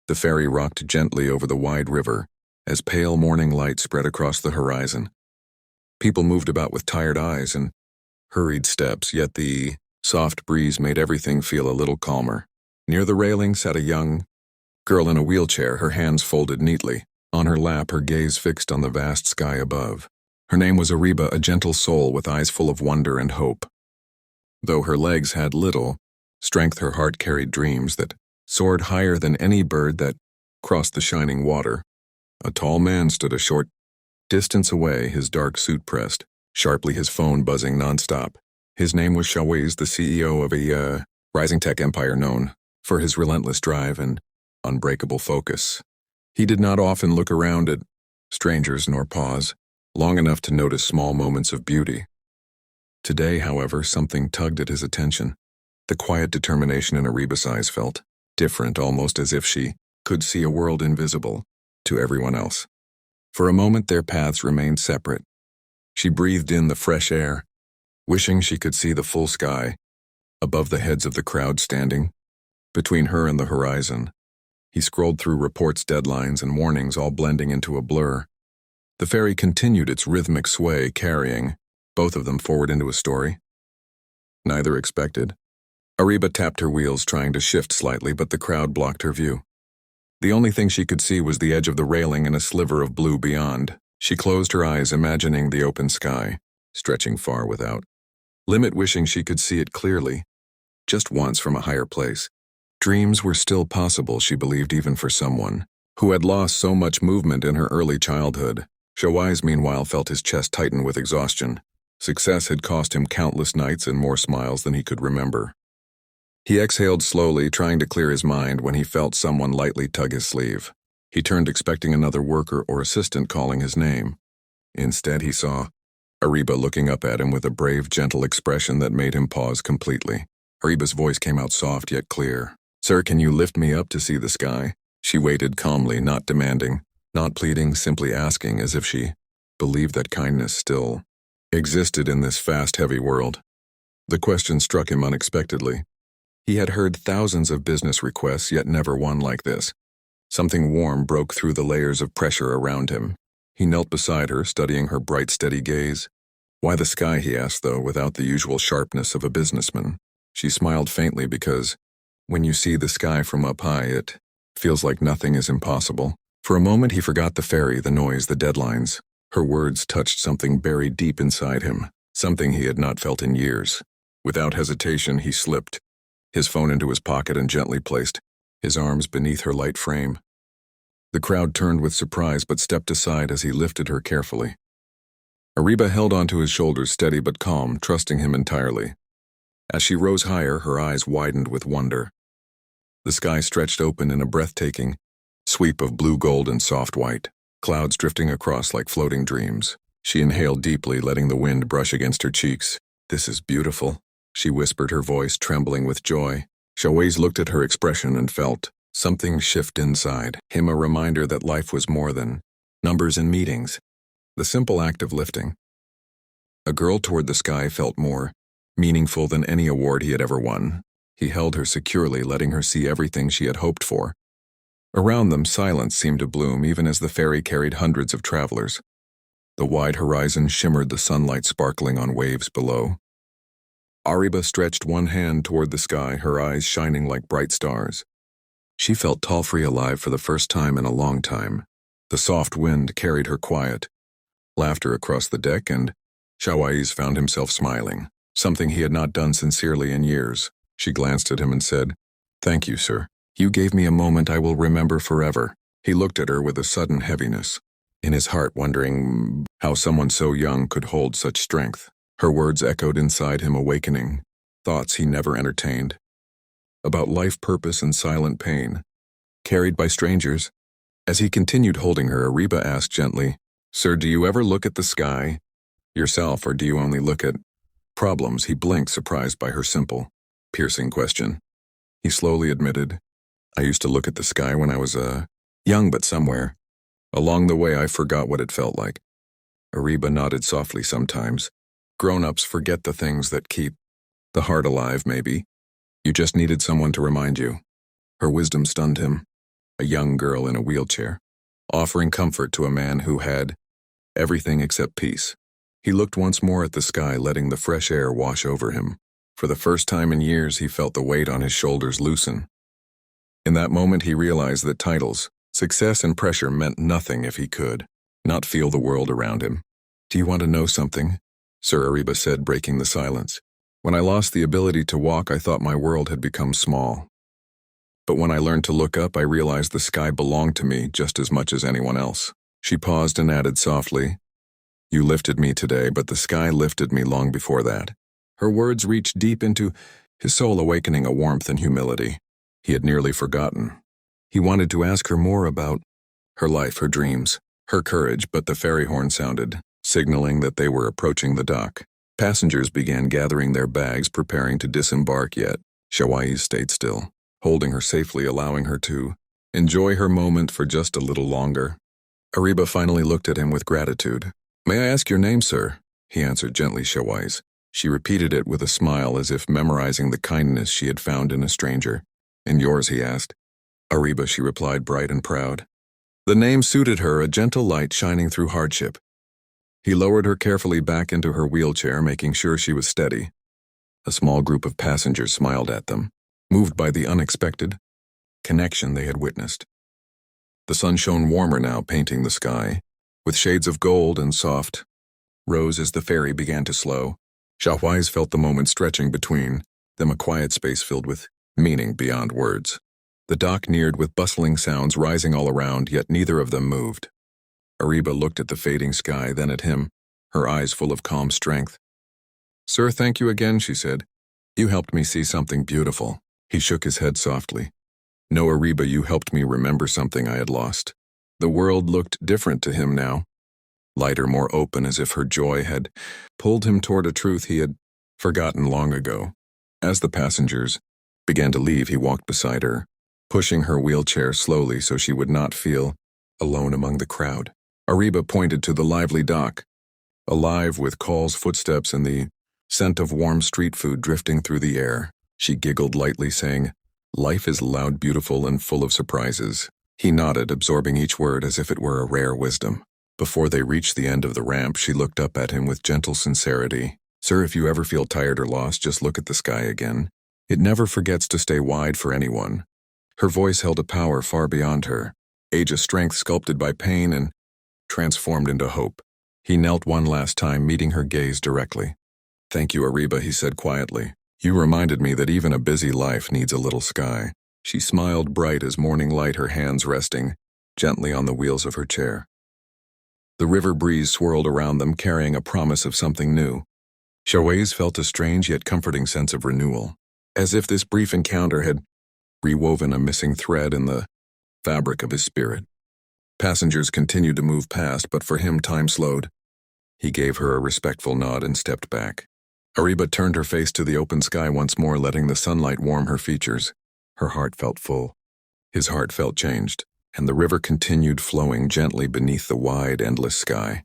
The ferry rocked gently over the wide river as pale morning light spread across the horizon. People moved about with tired eyes and hurried steps, yet the soft breeze made everything feel a little calmer. Near the railing sat a young girl in a wheelchair, her hands folded neatly. On her lap, her gaze fixed on the vast sky above. Her name was Ariba, a gentle soul with eyes full of wonder and hope. Though her legs had little strength, her heart carried dreams that soared higher than any bird that crossed the shining water. A tall man stood a short distance away, his dark suit pressed sharply, his phone buzzing nonstop. His name was Shawaiz, the CEO of a rising tech empire known for his relentless drive and unbreakable focus. He did not often look around at strangers nor pause long enough to notice small moments of beauty. Today, however, something tugged at his attention. The quiet determination in Ariba's eyes felt different, almost as if she could see a world invisible to everyone else. For a moment, their paths remained separate. She breathed in the fresh air, wishing she could see the full sky above the heads of the crowd standing between her and the horizon. He scrolled through reports, deadlines, and warnings, all blending into a blur. The ferry continued its rhythmic sway, carrying both of them forward into a story neither expected. Ariba tapped her wheels, trying to shift slightly, but the crowd blocked her view. The only thing she could see was the edge of the railing and a sliver of blue beyond. She closed her eyes, imagining the open sky, stretching far without limit, wishing she could see it clearly, just once from a higher place. Dreams were still possible, she believed, even for someone who had lost so much movement in her early childhood. Shawaiz, meanwhile, felt his chest tighten with exhaustion. Success had cost him countless nights and more smiles than he could remember. He exhaled slowly, trying to clear his mind, when he felt someone lightly tug his sleeve. He turned, expecting another worker or assistant calling his name. Instead, he saw Ariba looking up at him with a brave, gentle expression that made him pause completely. Ariba's voice came out soft yet clear. "Sir, can you lift me up to see the sky?" She waited calmly, not demanding, not pleading, simply asking, as if she believed that kindness still existed in this fast, heavy world. The question struck him unexpectedly. He had heard thousands of business requests, yet never one like this. Something warm broke through the layers of pressure around him. He knelt beside her, studying her bright, steady gaze. "Why the sky?" he asked, though without the usual sharpness of a businessman. She smiled faintly, "Because when you see the sky from up high, it feels like nothing is impossible." For a moment, he forgot the ferry, the noise, the deadlines. Her words touched something buried deep inside him, something he had not felt in years. Without hesitation, he slipped his phone into his pocket and gently placed his arms beneath her light frame. The crowd turned with surprise but stepped aside as he lifted her carefully. Ariba held onto his shoulders, steady but calm, trusting him entirely. As she rose higher, her eyes widened with wonder. The sky stretched open in a breathtaking sweep of blue, gold, and soft white, clouds drifting across like floating dreams. She inhaled deeply, letting the wind brush against her cheeks. "This is beautiful," she whispered, her voice trembling with joy. Shawaiz looked at her expression and felt something shift inside him, a reminder that life was more than numbers and meetings. The simple act of lifting a girl toward the sky felt more meaningful than any award he had ever won. He held her securely, letting her see everything she had hoped for. Around them, silence seemed to bloom, even as the ferry carried hundreds of travelers. The wide horizon shimmered, the sunlight sparkling on waves below. Ariba stretched one hand toward the sky, her eyes shining like bright stars. She felt tall, free, alive for the first time in a long time. The soft wind carried her quiet laughter across the deck, and Shawaiz found himself smiling, something he had not done sincerely in years. She glanced at him and said, "Thank you, sir. You gave me a moment I will remember forever." He looked at her with a sudden heaviness in his heart, wondering how someone so young could hold such strength. Her words echoed inside him, awakening thoughts he never entertained, about life, purpose, and silent pain, carried by strangers. As he continued holding her, Ariba asked gently, "Sir, do you ever look at the sky yourself, or do you only look at problems?" He blinked, surprised by her simple, piercing question. He slowly admitted, "I used to look at the sky when I was young, but somewhere along the way I forgot what it felt like." Ariba nodded softly. "Sometimes grown-ups forget the things that keep the heart alive, maybe. You just needed someone to remind you." Her wisdom stunned him. a young girl in a wheelchair, offering comfort to a man who had everything except peace. He looked once more at the sky, letting the fresh air wash over him. For the first time in years, he felt the weight on his shoulders loosen. In that moment, he realized that titles, success, and pressure meant nothing if he could not feel the world around him. "Do you want to know something?" Sir Ariba said, breaking the silence. "When I lost the ability to walk, I thought my world had become small. But when I learned to look up, I realized the sky belonged to me just as much as anyone else." She paused and added softly, "You lifted me today, but the sky lifted me long before that." Her words reached deep into his soul, awakening a warmth and humility he had nearly forgotten. He wanted to ask her more about her life, her dreams, her courage, but the ferry horn sounded, signaling that they were approaching the dock. Passengers began gathering their bags, preparing to disembark, yet Shawaiz stayed still, holding her safely, allowing her to enjoy her moment for just a little longer. Ariba finally looked at him with gratitude. "May I ask your name, sir?" He answered gently, "Shawaiz." She repeated it with a smile, as if memorizing the kindness she had found in a stranger. "And yours?" he asked. "Ariba," she replied, bright and proud. The name suited her, a gentle light shining through hardship. He lowered her carefully back into her wheelchair, making sure she was steady. A small group of passengers smiled at them, moved by the unexpected connection they had witnessed. The sun shone warmer now, painting the sky with shades of gold and soft rose as the ferry began to slow. Shawaiz felt the moment stretching between them, a quiet space filled with meaning beyond words. The dock neared with bustling sounds rising all around, yet neither of them moved. Ariba looked at the fading sky, then at him, her eyes full of calm strength. "Sir, thank you again," she said. "You helped me see something beautiful." He shook his head softly. "No, Ariba, you helped me remember something I had lost." The world looked different to him now, lighter, more open, as if her joy had pulled him toward a truth he had forgotten long ago. As the passengers began to leave, he walked beside her, pushing her wheelchair slowly so she would not feel alone among the crowd. Ariba pointed to the lively dock, alive with calls, footsteps, and the scent of warm street food drifting through the air. She giggled lightly, saying, "Life is loud, beautiful, and full of surprises." He nodded, absorbing each word as if it were a rare wisdom. Before they reached the end of the ramp, she looked up at him with gentle sincerity. "Sir, if you ever feel tired or lost, just look at the sky again. It never forgets to stay wide for anyone." Her voice held a power far beyond her, age, a strength sculpted by pain and transformed into hope. He knelt one last time, meeting her gaze directly. "Thank you, Ariba," he said quietly. "You reminded me that even a busy life needs a little sky." She smiled bright as morning light, her hands resting gently on the wheels of her chair. The river breeze swirled around them, carrying a promise of something new. Shawaiz felt a strange yet comforting sense of renewal, as if this brief encounter had rewoven a missing thread in the fabric of his spirit. Passengers continued to move past, but for him time slowed. He gave her a respectful nod and stepped back. Ariba turned her face to the open sky once more, letting the sunlight warm her features. Her heart felt full. His heart felt changed, and the river continued flowing gently beneath the wide, endless sky.